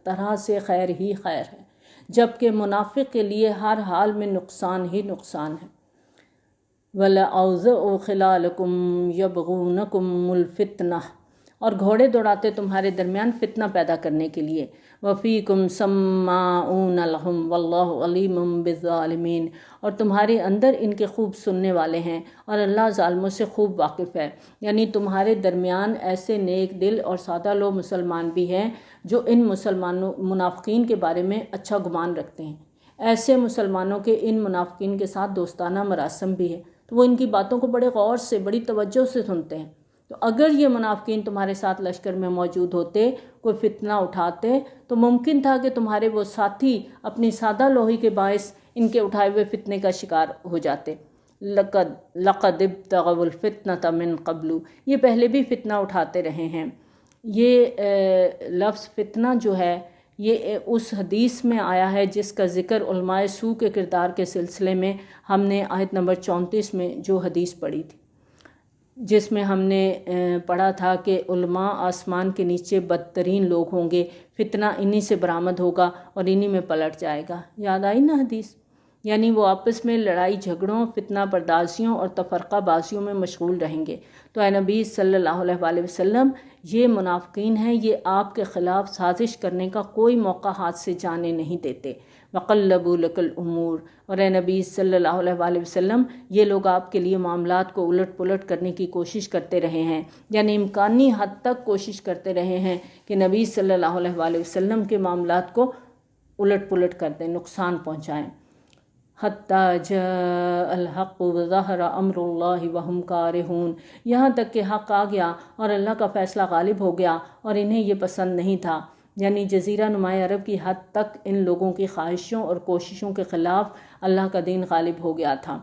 طرح سے خیر ہی خیر ہے، جبکہ منافق کے لیے ہر حال میں نقصان ہی نقصان ہے۔ وَلَأَوْضَعُوا خِلَالَكُمْ يَبْغُونَكُمُ الْفِتْنَةَ، اور گھوڑے دوڑاتے تمہارے درمیان فتنہ پیدا کرنے کے لیے۔ وَفِيكُمْ سَمَّاعُونَ لَهُمْ وَاللَّهُ عَلِيمٌ بِالظَّالِمِينَ، اور تمہارے اندر ان کے خوب سننے والے ہیں اور اللہ ظالموں سے خوب واقف ہے۔ یعنی تمہارے درمیان ایسے نیک دل اور سادہ لو مسلمان بھی ہیں جو ان منافقین کے بارے میں اچھا گمان رکھتے ہیں۔ ایسے مسلمانوں کے ان منافقین کے ساتھ دوستانہ مراسم بھی ہے، تو وہ ان کی باتوں کو بڑے غور سے، بڑی توجہ سے سنتے ہیں۔ تو اگر یہ منافقین تمہارے ساتھ لشکر میں موجود ہوتے، کوئی فتنہ اٹھاتے، تو ممکن تھا کہ تمہارے وہ ساتھی اپنی سادہ لوہی کے باعث ان کے اٹھائے ہوئے فتنے کا شکار ہو جاتے۔ لَقَدِ ابْتَغَوُا الْفِتْنَةَ مِن قَبْلُ، یہ پہلے بھی فتنہ اٹھاتے رہے ہیں۔ یہ لفظ فتنہ جو ہے یہ اس حدیث میں آیا ہے جس کا ذکر علماء سوء کے کردار کے سلسلے میں ہم نے آیت نمبر 34 میں جو حدیث پڑھی تھی، جس میں ہم نے پڑھا تھا کہ علماء آسمان کے نیچے بدترین لوگ ہوں گے، فتنہ انہی سے برآمد ہوگا اور انہی میں پلٹ جائے گا۔ یاد آئی نا حدیث؟ یعنی وہ آپس میں لڑائی جھگڑوں، فتنہ پردازیوں اور تفرقہ بازیوں میں مشغول رہیں گے۔ تو اے نبی صلی اللہ علیہ وآلہ وسلم، یہ منافقین ہیں، یہ آپ کے خلاف سازش کرنے کا کوئی موقع ہاتھ سے جانے نہیں دیتے۔ وَقَلَّبُوا لَكَ الْأُمُورَ، اور اے نبی صلی اللہ علیہ وآلہ وسلم، یہ لوگ آپ کے لیے معاملات کو الٹ پلٹ کرنے کی کوشش کرتے رہے ہیں، یعنی امکانی حد تک کوشش کرتے رہے ہیں کہ نبی صلی اللہ علیہ وآلہ وسلم کے معاملات کو الٹ پلٹ کر دیں، نقصان پہنچائیں۔ حَتَّى جَاءَ الْحَقُّ وَظَهَرَ أَمْرُ اللَّهِ وَهُمْ كَارِهُونَ، یہاں تک کہ حق آ گیا اور اللہ کا فیصلہ غالب ہو گیا اور انہیں یہ پسند نہیں تھا۔ یعنی جزیرہ نماء عرب کی حد تک ان لوگوں کی خواہشوں اور کوششوں کے خلاف اللہ کا دین غالب ہو گیا تھا۔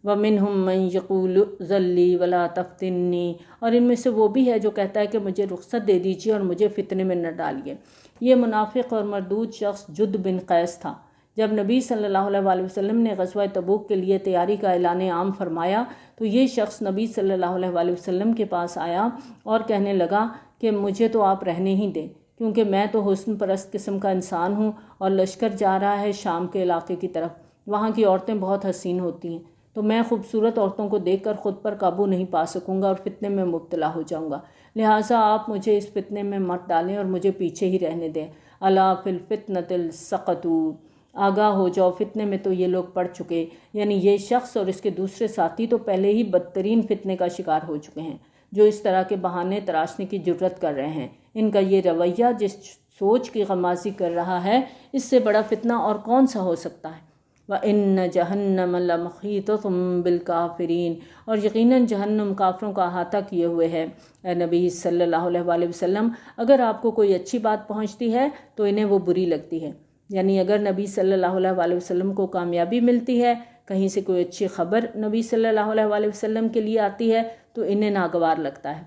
وَمِنْهُمْ مَنْ يَقُولُ ائْذَن لِّي وَلَا تَفْتِنِّي، اور ان میں سے وہ بھی ہے جو کہتا ہے کہ مجھے رخصت دے دیجیے اور مجھے فتنے میں نہ ڈالیے۔ یہ منافق اور مردود شخص جد بن قیس تھا۔ جب نبی صلی اللہ علیہ وسلم نے غزوہ تبوک کے لیے تیاری کا اعلان عام فرمایا تو یہ شخص نبی صلی اللہ علیہ وسلم کے پاس آیا اور کہنے لگا کہ مجھے تو آپ رہنے ہی دیں، کیونکہ میں تو حسن پرست قسم کا انسان ہوں اور لشکر جا رہا ہے شام کے علاقے کی طرف، وہاں کی عورتیں بہت حسین ہوتی ہیں، تو میں خوبصورت عورتوں کو دیکھ کر خود پر قابو نہیں پا سکوں گا اور فتنے میں مبتلا ہو جاؤں گا، لہٰذا آپ مجھے اس فتنے میں مت ڈالیں اور مجھے پیچھے ہی رہنے دیں۔ الا فی الفتنۃ سقطوا، آگاہ ہو جاؤ، فتنے میں تو یہ لوگ پڑ چکے، یعنی یہ شخص اور اس کے دوسرے ساتھی تو پہلے ہی بدترین فتنے کا شکار ہو چکے ہیں، جو اس طرح کے بہانے تراشنے کی جرت کر رہے ہیں۔ ان کا یہ رویہ جس سوچ کی غمازی کر رہا ہے، اس سے بڑا فتنہ اور کون سا ہو سکتا ہے؟ وَإِنَّ جَهَنَّمَ لَمُحِيطَةٌ بِالْكَافِرِينَ، اور یقیناً جہنم کافروں کا احاطہ کیے ہوئے ہے۔ اے نبی صلی اللہ علیہ وسلم، اگر آپ کو کوئی اچھی بات پہنچتی ہے تو انہیں وہ بری لگتی ہے، یعنی اگر نبی صلی اللہ علیہ وسلم کو کامیابی ملتی ہے، کہیں سے کوئی اچھی خبر نبی صلی اللہ علیہ وسلم کے لیے آتی ہے تو انہیں ناگوار لگتا ہے،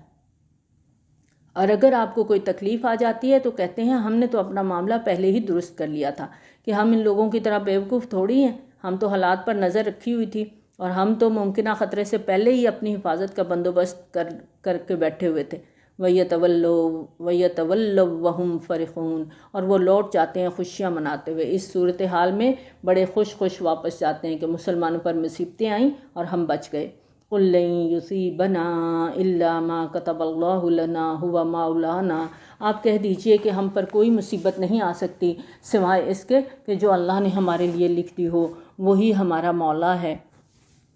اور اگر آپ کو کوئی تکلیف آ جاتی ہے تو کہتے ہیں ہم نے تو اپنا معاملہ پہلے ہی درست کر لیا تھا، کہ ہم ان لوگوں کی طرح بیوقوف تھوڑی ہیں، ہم تو حالات پر نظر رکھی ہوئی تھی اور ہم تو ممکنہ خطرے سے پہلے ہی اپنی حفاظت کا بندوبست کر کے بیٹھے ہوئے تھے۔ وَيَتَوَلَّوْا وَهُمْ فَرِحُونَ، اور وہ لوٹ جاتے ہیں خوشیاں مناتے ہوئے، اس صورتحال میں بڑے خوش واپس جاتے ہیں کہ مسلمانوں پر مصیبتیں آئیں اور ہم بچ گئے۔ قُل لَّن يُصِيبَنَا إِلَّا مَا كَتَبَ اللَّهُ لَنَا هُوَ مَوْلَانَا، آپ کہہ دیجئے کہ ہم پر کوئی مصیبت نہیں آ سکتی سوائے اس کے کہ جو اللہ نے ہمارے لیے لکھ دی ہو، وہی ہمارا مولا ہے،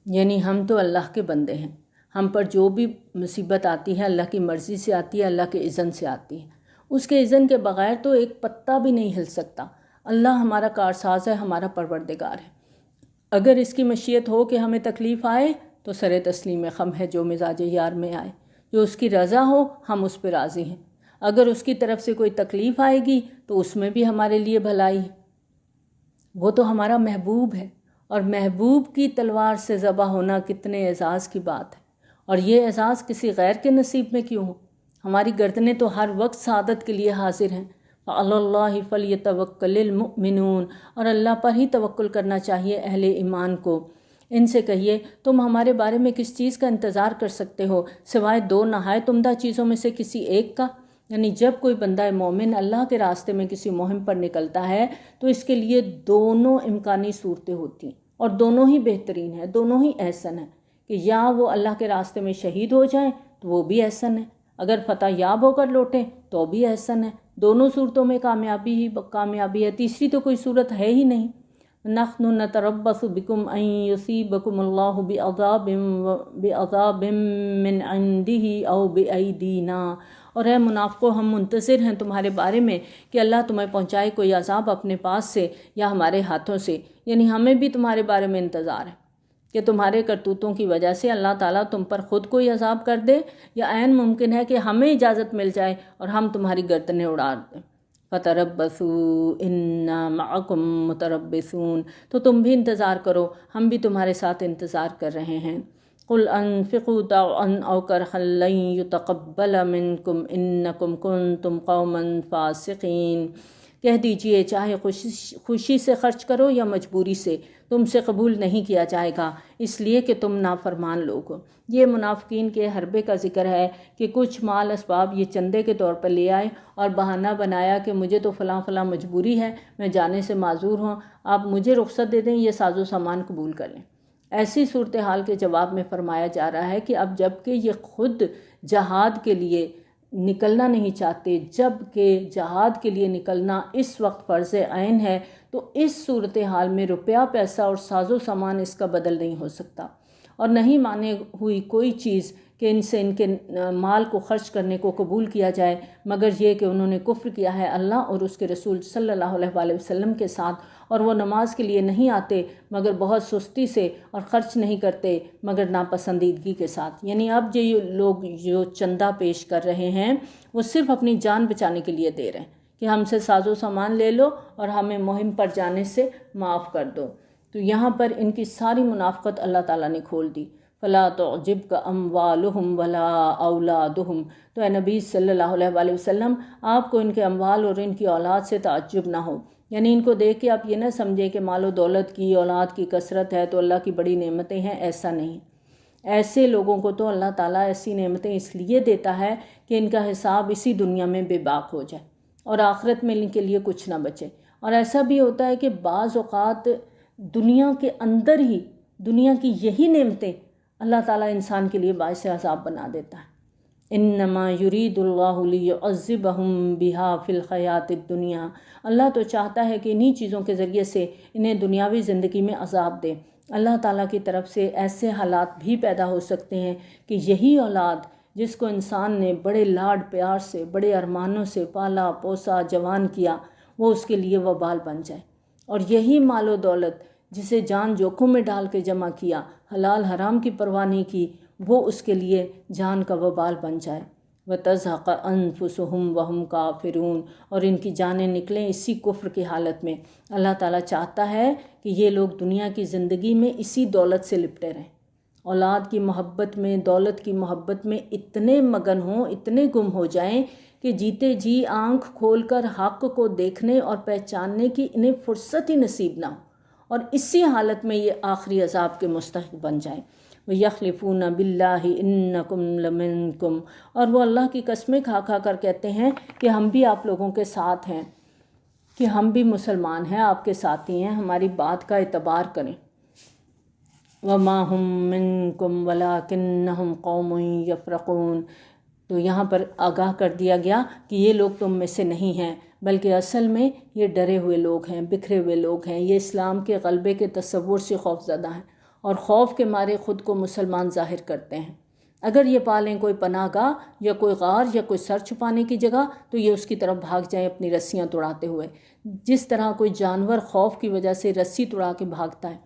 یعنی ہم تو اللہ کے بندے ہیں، ہم پر جو بھی مصیبت آتی ہے اللہ کی مرضی سے آتی ہے، اللہ کے اذن سے آتی ہے، اس کے اذن کے بغیر تو ایک پتا بھی نہیں ہل سکتا۔ اللہ ہمارا کارساز ہے، ہمارا پروردگار ہے، اگر اس کی مشیت ہو کہ ہمیں تکلیف آئے تو سر تسلیم خم ہے جو مزاج یار میں آئے، جو اس کی رضا ہو ہم اس پہ راضی ہیں، اگر اس کی طرف سے کوئی تکلیف آئے گی تو اس میں بھی ہمارے لیے بھلائی ہے، وہ تو ہمارا محبوب ہے، اور محبوب کی تلوار سے ذبح ہونا کتنے اعزاز کی بات ہے، اور یہ اعزاز کسی غیر کے نصیب میں کیوں ہو؟ ہماری گردنیں تو ہر وقت سعادت کے لیے حاضر ہیں۔ فَعَلَى اللَّهِ فَلْيَتَوَكَّلِ الْمُؤْمِنُونَ، اور اللہ پر ہی توکل کرنا چاہیے اہل ایمان کو۔ ان سے کہیے تم ہمارے بارے میں کس چیز کا انتظار کر سکتے ہو سوائے دو نہایت عمدہ چیزوں میں سے کسی ایک کا، یعنی جب کوئی بندہ مومن اللہ کے راستے میں کسی مہم پر نکلتا ہے تو اس کے لیے دونوں امکانی صورتیں ہوتی ہیں، اور دونوں ہی بہترین ہیں، دونوں ہی احسن ہیں، کہ یا وہ اللہ کے راستے میں شہید ہو جائیں تو وہ بھی احسن ہے، اگر فتح یاب ہو کر لوٹیں تو بھی احسن ہے، دونوں صورتوں میں کامیابی ہی کامیابی ہے، تیسری تو کوئی صورت ہے ہی نہیں۔ نحن نتربص بكم ان يصيبكم الله بعذاب من عنده او بأيدينا، اور اے منافقو ہم منتظر ہیں تمہارے بارے میں کہ اللہ تمہیں پہنچائے کوئی عذاب اپنے پاس سے یا ہمارے ہاتھوں سے، یعنی ہمیں بھی تمہارے بارے میں انتظار ہے کہ تمہارے کرتوتوں کی وجہ سے اللہ تعالیٰ تم پر خود کوئی عذاب کر دے، یا عین ممکن ہے کہ ہمیں اجازت مل جائے اور ہم تمہاری گردنیں اڑا دیں۔ فَتَرَبَّصُوا إِنَّا مَعَكُمْ مُتَرَبِّصُونَ، تو تم بھی انتظار کرو، ہم بھی تمہارے ساتھ انتظار کر رہے ہیں۔ قُلْ أَنفِقُوا طَوْعًا أَوْ كَرْهًا لَّن يُتَقَبَّلَ مِنكُمْ إِنَّكُمْ كُنتُمْ قَوْمًا فَاسِقِينَ، کہہ دیجئے چاہے خوشی سے خرچ کرو یا مجبوری سے، تم سے قبول نہیں کیا جائے گا، اس لیے کہ تم نافرمان لوگ ہو۔ یہ منافقین کے حربے کا ذکر ہے کہ کچھ مال اسباب یہ چندے کے طور پر لے آئے اور بہانہ بنایا کہ مجھے تو فلاں فلاں مجبوری ہے، میں جانے سے معذور ہوں، آپ مجھے رخصت دے دیں، یہ ساز و سامان قبول کر لیں۔ ایسی صورتحال کے جواب میں فرمایا جا رہا ہے کہ اب جب کہ یہ خود جہاد کے لیے نکلنا نہیں چاہتے، جب کہ جہاد کے لیے نکلنا اس وقت فرض عین ہے، تو اس صورتحال میں روپیہ پیسہ اور ساز و سامان اس کا بدل نہیں ہو سکتا، اور نہیں مانے ہوئی کوئی چیز کہ ان سے ان کے مال کو خرچ کرنے کو قبول کیا جائے، مگر یہ کہ انہوں نے کفر کیا ہے اللہ اور اس کے رسول صلی اللہ علیہ وسلم کے ساتھ، اور وہ نماز کے لیے نہیں آتے مگر بہت سستی سے، اور خرچ نہیں کرتے مگر ناپسندیدگی کے ساتھ۔ یعنی اب جو یہ لوگ جو چندہ پیش کر رہے ہیں وہ صرف اپنی جان بچانے کے لیے دے رہے ہیں کہ ہم سے ساز و سامان لے لو اور ہمیں مہم پر جانے سے معاف کر دو۔ تو یہاں پر ان کی ساری منافقت اللہ تعالیٰ نے کھول دی۔ فَلَا تُعْجِبْكَ أَمْوَالُهُمْ وَلَا أَوْلَادُهُمْ، تو اے نبی صلی اللہ علیہ وسلم آپ کو ان کے اموال اور ان کی اولاد سے تعجب نہ ہو، یعنی ان کو دیکھ کے آپ یہ نہ سمجھیں کہ مال و دولت کی، اولاد کی کثرت ہے تو اللہ کی بڑی نعمتیں ہیں، ایسا نہیں۔ ایسے لوگوں کو تو اللہ تعالیٰ ایسی نعمتیں اس لیے دیتا ہے کہ ان کا حساب اسی دنیا میں بے باک ہو جائے اور آخرت میں ان کے لیے کچھ نہ بچے۔ اور ایسا بھی ہوتا ہے کہ بعض اوقات دنیا کے اندر ہی دنیا کی یہی نعمتیں اللہ تعالیٰ انسان کے لیے باعث عذاب بنا دیتا ہے۔ انما یرید اللہ لیعذبہم بہا فی الحیات الدنیا، اللہ تو چاہتا ہے کہ انہی چیزوں کے ذریعے سے انہیں دنیاوی زندگی میں عذاب دے۔ اللہ تعالیٰ کی طرف سے ایسے حالات بھی پیدا ہو سکتے ہیں کہ یہی اولاد جس کو انسان نے بڑے لاڈ پیار سے، بڑے ارمانوں سے پالا پوسا جوان کیا، وہ اس کے لیے وبال بن جائے، اور یہی مال و دولت جسے جان جوکھوں میں ڈال کے جمع کیا، حلال حرام کی پرواہ نہیں کی، وہ اس کے لیے جان کا وبال بن جائے۔ وَتَزْهَقَ أَنفُسُهُمْ وَهُمْ كَافِرُونَ، اور ان کی جانیں نکلیں اسی کفر کی حالت میں۔ اللہ تعالیٰ چاہتا ہے کہ یہ لوگ دنیا کی زندگی میں اسی دولت سے لپٹے رہیں، اولاد کی محبت میں، دولت کی محبت میں اتنے مگن ہوں، اتنے گم ہو جائیں کہ جیتے جی آنکھ کھول کر حق کو دیکھنے اور پہچاننے کی انہیں فرصت ہی نصیب نہ ہو، اور اسی حالت میں یہ آخری عذاب کے مستحق بن جائیں۔ وَيَحْلِفُونَ بِاللَّهِ إِنَّكُمْ لَمِنْكُمْ، اور وہ اللہ کی قسمیں کھا کھا کر کہتے ہیں کہ ہم بھی آپ لوگوں کے ساتھ ہیں، کہ ہم بھی مسلمان ہیں، آپ کے ساتھی ہیں، ہماری بات کا اعتبار کریں۔ وَمَا هُمْ مِنْكُمْ وَلَكِنَّهُمْ قَوْمٌ يَفْرَقُونَ، تو یہاں پر آگاہ کر دیا گیا کہ یہ لوگ تم میں سے نہیں ہیں، بلکہ اصل میں یہ ڈرے ہوئے لوگ ہیں، بکھرے ہوئے لوگ ہیں، یہ اسلام کے غلبے کے تصور سے خوف زدہ ہیں اور خوف کے مارے خود کو مسلمان ظاہر کرتے ہیں۔ اگر یہ پالیں کوئی پناہ گاہ یا کوئی غار یا کوئی سر چھپانے کی جگہ تو یہ اس کی طرف بھاگ جائیں اپنی رسیاں توڑاتے ہوئے، جس طرح کوئی جانور خوف کی وجہ سے رسی توڑا کے بھاگتا ہے،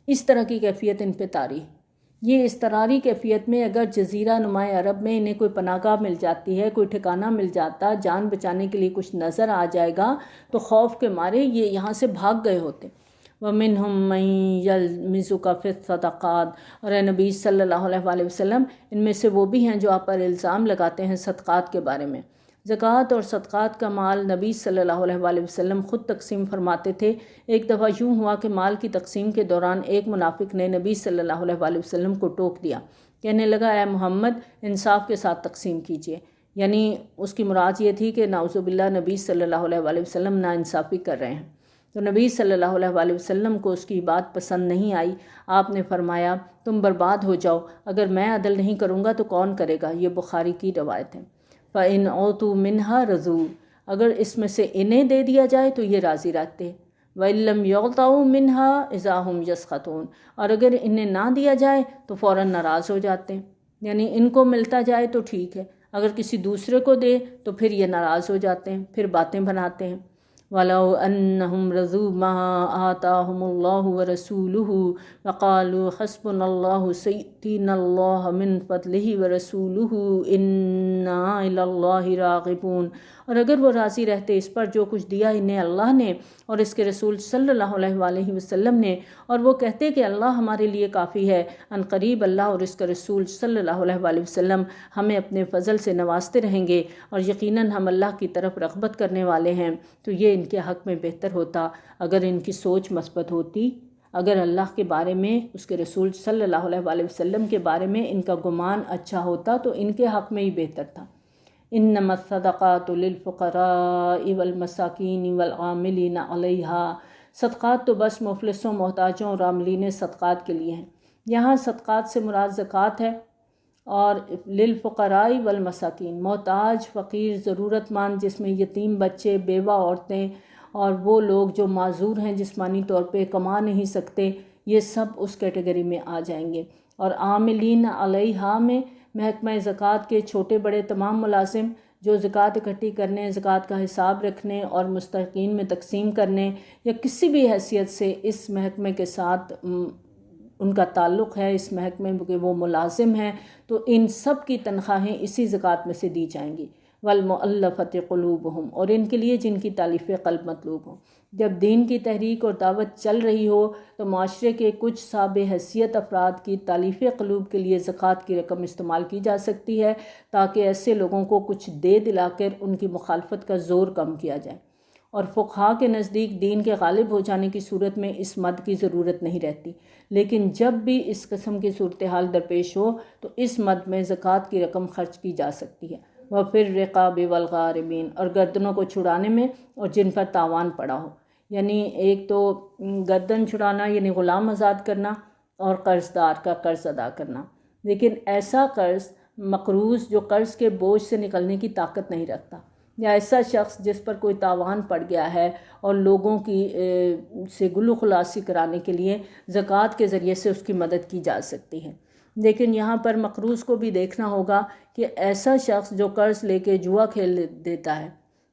اس طرح کی کیفیت ان پہ طاری ہے۔ یہ اضطراری کیفیت میں اگر جزیرہ نمائے عرب میں انہیں کوئی پناہ گاہ مل جاتی ہے، کوئی ٹھکانہ مل جاتا، جان بچانے کے لیے کچھ نظر آ جائے گا تو خوف کے مارے یہ یہاں سے بھاگ گئے ہوتے۔ وَمِنْهُمْ مَنْ يَلْمِزُكَ فِي الصَّدَقَاتِ، اور اے نبی صلی اللہ علیہ وسلم ان میں سے وہ بھی ہیں جو آپ پر الزام لگاتے ہیں صدقات کے بارے میں۔ زکوٰۃ اور صدقات کا مال نبی صلی اللہ علیہ وسلم خود تقسیم فرماتے تھے۔ ایک دفعہ یوں ہوا کہ مال کی تقسیم کے دوران ایک منافق نے نبی صلی اللہ علیہ وسلم کو ٹوک دیا، کہنے لگا اے محمد انصاف کے ساتھ تقسیم کیجیے، یعنی اس کی مراد یہ تھی کہ نعوذ باللہ نبی صلی اللہ علیہ وسلم ناانصافی کر رہے ہیں۔ تو نبی صلی اللہ علیہ وسلم کو اس کی بات پسند نہیں آئی۔ آپ نے فرمایا تم برباد ہو جاؤ، اگر میں عدل نہیں کروں گا تو کون کرے گا؟ یہ بخاری کی روایت ہے۔ فَإِنْ عُوتُوا مِنْهَا رَضُوا، اگر اس میں سے انہیں دے دیا جائے تو یہ راضی رہتے۔ وَإِن لَّمْ يُعْطَوْا مِنْهَا إِذَا هُمْ يَسْخَطُونَ، اور اگر انہیں نہ دیا جائے تو فوراً ناراض ہو جاتے ہیں، یعنی ان کو ملتا جائے تو ٹھیک ہے، اگر کسی دوسرے کو دے تو پھر یہ ناراض ہو جاتے ہیں، پھر باتیں بناتے ہیں۔ وَلَوْ أَنَّهُمْ رَضُوا مَا آتَاهُمُ اللَّهُ وَرَسُولُهُ وَقَالُوا حَسْبُنَا اللَّهُ سَيُؤْتِينَا اللَّهُ مِن فَضْلِهِ وَرَسُولُهُ إِنَّا إِلَى اللَّهِ رَاغِبُونَ، اور اگر وہ راضی رہتے اس پر جو کچھ دیا انہیں اللہ نے اور اس کے رسول صلی اللہ علیہ وسلم نے، اور وہ کہتے کہ اللہ ہمارے لیے کافی ہے، ان قریب اللہ اور اس کا رسول صلی اللہ علیہ وسلم ہمیں اپنے فضل سے نوازتے رہیں گے، اور یقیناً ہم اللہ کی طرف رغبت کرنے والے ہیں، تو یہ ان کے حق میں بہتر ہوتا اگر ان کی سوچ مثبت ہوتی، اگر اللہ کے بارے میں، اس کے رسول صلی اللہ علیہ وسلم کے بارے میں ان کا گمان اچھا ہوتا تو ان کے حق میں ہی بہتر تھا۔ انما الصدقات للفقراء والمساکین والعاملین علیہا، صدقات تو بس مفلسوں، محتاجوں اور عاملین صدقات کے لیے ہیں۔ یہاں صدقات سے مراد زکوٰۃ ہے، اور للفقراء والمساکین، محتاج، فقیر، ضرورت مند، جس میں یتیم بچے، بیوہ عورتیں اور وہ لوگ جو معذور ہیں جسمانی طور پہ، کما نہیں سکتے، یہ سب اس کیٹیگری میں آ جائیں گے۔ اور عاملین علیہا میں محکمہ زکوٰۃ کے چھوٹے بڑے تمام ملازم جو زکوٰۃ اکٹھی کرنے، زکوٰۃ کا حساب رکھنے اور مستحقین میں تقسیم کرنے یا کسی بھی حیثیت سے اس محکمے کے ساتھ ان کا تعلق ہے، اس محکمے کے وہ ملازم ہیں، تو ان سب کی تنخواہیں اسی زکوٰۃ میں سے دی جائیں گی۔ والمؤلفۃ قلوبہم، اور ان کے لیے جن کی تالیف قلب مطلوب ہوں۔ جب دین کی تحریک اور دعوت چل رہی ہو تو معاشرے کے کچھ صاحب حیثیت افراد کی تالیف قلوب کے لیے زکوٰۃ کی رقم استعمال کی جا سکتی ہے، تاکہ ایسے لوگوں کو کچھ دے دلا کر ان کی مخالفت کا زور کم کیا جائے۔ اور فقہا کے نزدیک دین کے غالب ہو جانے کی صورت میں اس مد کی ضرورت نہیں رہتی، لیکن جب بھی اس قسم کی صورتحال درپیش ہو تو اس مد میں زکوٰۃ کی رقم خرچ کی جا سکتی ہے۔ وَفِي الرِّقَابِ وَالْغَارِمِينَ، اور گردنوں کو چھڑانے میں اور جن پر تاوان پڑا ہو، یعنی ایک تو گردن چھڑانا یعنی غلام آزاد کرنا، اور قرض دار کا قرض ادا کرنا، لیکن ایسا قرض مقروض جو قرض کے بوجھ سے نکلنے کی طاقت نہیں رکھتا، یا ایسا شخص جس پر کوئی تاوان پڑ گیا ہے اور لوگوں کی سے گلو خلاصی کرانے کے لیے زکوٰۃ کے ذریعے سے اس کی مدد کی جا سکتی ہے۔ لیکن یہاں پر مقروض کو بھی دیکھنا ہوگا کہ ایسا شخص جو قرض لے کے جوا کھیل دیتا ہے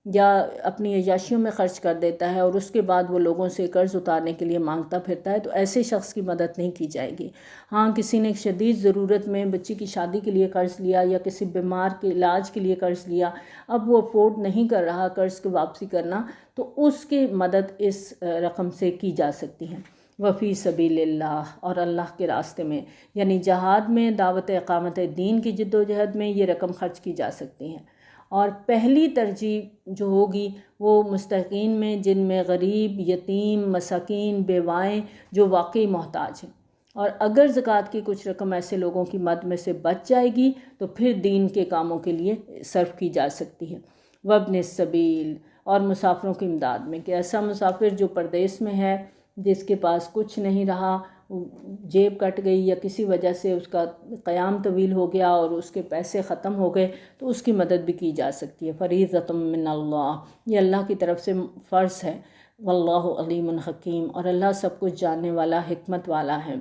یا اپنی عیاشیوں میں خرچ کر دیتا ہے اور اس کے بعد وہ لوگوں سے قرض اتارنے کے لیے مانگتا پھرتا ہے، تو ایسے شخص کی مدد نہیں کی جائے گی۔ ہاں، کسی نے شدید ضرورت میں بچی کی شادی کے لیے قرض لیا یا کسی بیمار کے علاج کے لیے قرض لیا، اب وہ افورڈ نہیں کر رہا قرض کی واپسی کرنا، تو اس کی مدد اس رقم سے کی جا سکتی ہے۔ وفی سبیل اللہ، اور اللہ کے راستے میں یعنی جہاد میں، دعوت اقامت دین کی جد و جہد میں یہ رقم خرچ کی جا سکتی ہے۔ اور پہلی ترجیح جو ہوگی وہ مستحقین میں، جن میں غریب، یتیم، مساکین، بیوائیں جو واقعی محتاج ہیں، اور اگر زکوٰۃ کی کچھ رقم ایسے لوگوں کی مد میں سے بچ جائے گی تو پھر دین کے کاموں کے لیے صرف کی جا سکتی ہے۔ وابن السبیل، اور مسافروں کی امداد میں، کہ ایسا مسافر جو پردیس میں ہے، جس کے پاس کچھ نہیں رہا، جیب کٹ گئی یا کسی وجہ سے اس کا قیام طویل ہو گیا اور اس کے پیسے ختم ہو گئے، تو اس کی مدد بھی کی جا سکتی ہے۔ فریضۃ من اللہ، یہ اللہ کی طرف سے فرض ہے۔ واللہ علیم حکیم، اور اللہ سب کچھ جاننے والا، حکمت والا ہے۔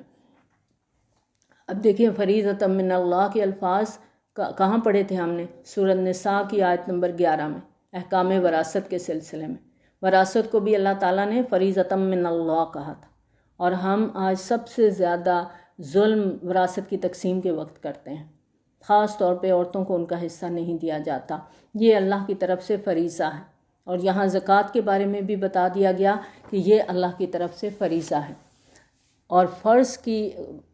اب دیکھیں فریضۃ من اللہ کے الفاظ کہاں پڑھے تھے ہم نے؟ سورۃ النساء کی آیت نمبر 11 میں، احکام وراثت کے سلسلے میں۔ وراثت کو بھی اللہ تعالیٰ نے فریضۃ من اللہ کہا تھا، اور ہم آج سب سے زیادہ ظلم وراثت کی تقسیم کے وقت کرتے ہیں، خاص طور پہ عورتوں کو ان کا حصہ نہیں دیا جاتا۔ یہ اللہ کی طرف سے فریضہ ہے، اور یہاں زکوٰۃ کے بارے میں بھی بتا دیا گیا کہ یہ اللہ کی طرف سے فریضہ ہے، اور فرض کی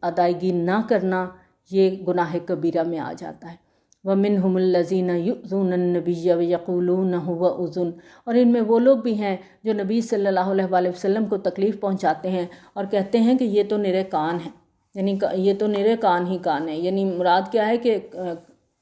ادائیگی نہ کرنا یہ گناہ کبیرہ میں آ جاتا ہے۔ وَمِنْهُمُ الَّذِينَ يُؤْذُونَ النَّبِيَّ وَيَقُولُونَ هُوَ أُذُنٌ، اور ان میں وہ لوگ بھی ہیں جو نبی صلی اللہ علیہ وآلہ وسلم کو تکلیف پہنچاتے ہیں اور کہتے ہیں کہ یہ تو نرے کان ہیں، یعنی یہ تو نرے کان ہی کان ہیں، یعنی مراد کیا ہے کہ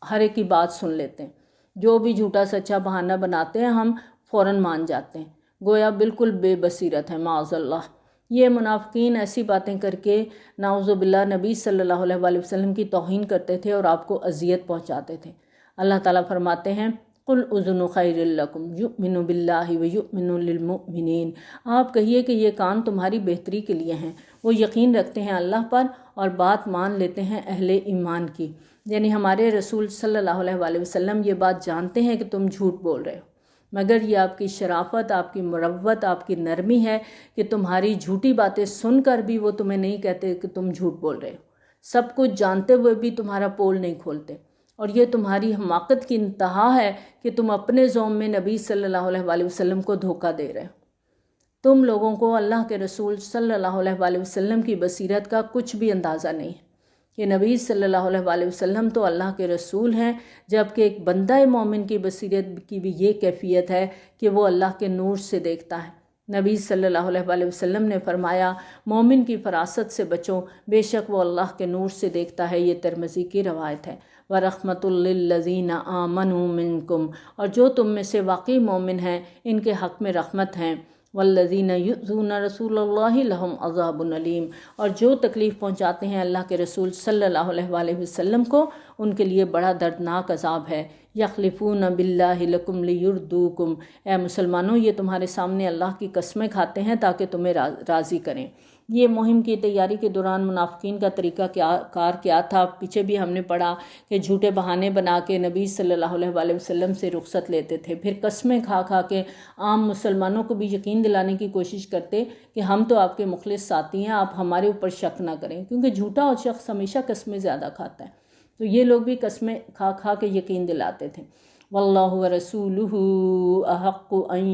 ہر ایک کی بات سن لیتے ہیں، جو بھی جھوٹا سچا بہانہ بناتے ہیں ہم فوراً مان جاتے ہیں، گویا بالکل بے بصیرت ہے، معاذ اللہ۔ یہ منافقین ایسی باتیں کر کے نعوذ باللہ نبی صلی اللہ علیہ وآلہ وسلم کی توہین کرتے تھے اور آپ کو اذیت پہنچاتے تھے۔ اللہ تعالیٰ فرماتے ہیں قُلْ أُذُنُ خَيْرٍ لَكُمْ يُؤْمِنُ بِاللَّهِ وَيُؤْمِنُ لِلْمُؤْمِنِينَ، آپ کہیے کہ یہ کان تمہاری بہتری کے لیے ہیں، وہ یقین رکھتے ہیں اللہ پر اور بات مان لیتے ہیں اہل ایمان کی، یعنی ہمارے رسول صلی اللہ علیہ وآلہ وسلم یہ بات جانتے ہیں کہ تم جھوٹ بول رہے ہو، مگر یہ آپ کی شرافت، آپ کی مروت، آپ کی نرمی ہے کہ تمہاری جھوٹی باتیں سن کر بھی وہ تمہیں نہیں کہتے کہ تم جھوٹ بول رہے ہو، سب کچھ جانتے ہوئے بھی تمہارا پول نہیں کھولتے، اور یہ تمہاری حماقت کی انتہا ہے کہ تم اپنے زوم میں نبی صلی اللہ علیہ وآلہ وسلم کو دھوکہ دے رہے ہو۔ تم لوگوں کو اللہ کے رسول صلی اللہ علیہ وآلہ وسلم کی بصیرت کا کچھ بھی اندازہ نہیں ہے کہ نبی صلی اللہ علیہ وآلہ وسلم تو اللہ کے رسول ہیں، جبکہ ایک بندہ مومن کی بصیرت کی بھی یہ کیفیت ہے کہ وہ اللہ کے نور سے دیکھتا ہے۔ نبی صلی اللہ علیہ وآلہ وسلم نے فرمایا مومن کی فراست سے بچو، بے شک وہ اللہ کے نور سے دیکھتا ہے، یہ ترمذی کی روایت ہے۔ وَرَحْمَةٌ لِّلَّذِينَ آمَنُوا مِنْكُمْ، اور جو تم میں سے واقعی مومن ہیں ان کے حق میں رحمت ہیں۔ وَالَّذِينَ يُؤْذُونَ رَسُولَ اللَّهِ لَهُمْ عَذَابٌ أَلِيمٌ، اور جو تکلیف پہنچاتے ہیں اللہ کے رسول صلی اللہ علیہ وآلہ وسلم کو ان کے لیے بڑا دردناک عذاب ہے۔ یخلفون باللہ لکم لیردوکم، اے مسلمانوں یہ تمہارے سامنے اللہ کی قسمیں کھاتے ہیں تاکہ تمہیں راضی کریں۔ یہ مہم کی تیاری کے دوران منافقین کا طریقہ کار کیا تھا، پیچھے بھی ہم نے پڑھا کہ جھوٹے بہانے بنا کے نبی صلی اللہ علیہ وآلہ وسلم سے رخصت لیتے تھے، پھر قسمیں کھا کھا کے عام مسلمانوں کو بھی یقین دلانے کی کوشش کرتے کہ ہم تو آپ کے مخلص ساتھی ہیں، آپ ہمارے اوپر شک نہ کریں، کیونکہ جھوٹا اور شخص ہمیشہ قسمیں زیادہ کھاتا ہے، تو یہ لوگ بھی قسمیں کھا کھا کے یقین دلاتے تھے۔ واللہ ورسولہ احق ان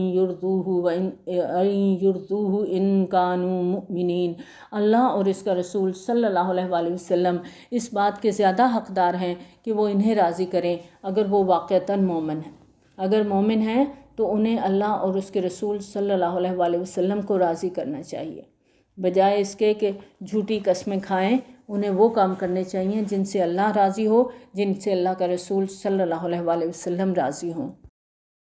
یرضوہ ان کانوا مؤمنین، اللہ اور اس کا رسول صلی اللہ علیہ وآلہ وسلم اس بات کے زیادہ حقدار ہیں کہ وہ انہیں راضی کریں اگر وہ واقعتاً مومن ہیں۔ اگر مومن ہیں تو انہیں اللہ اور اس کے رسول صلی اللہ علیہ وآلہ وسلم کو راضی کرنا چاہیے، بجائے اس کے کہ جھوٹی قسمیں کھائیں۔ انہیں وہ کام کرنے چاہیے جن سے اللہ راضی ہو، جن سے اللہ کا رسول صلی اللہ علیہ وآلہ وسلم راضی ہوں۔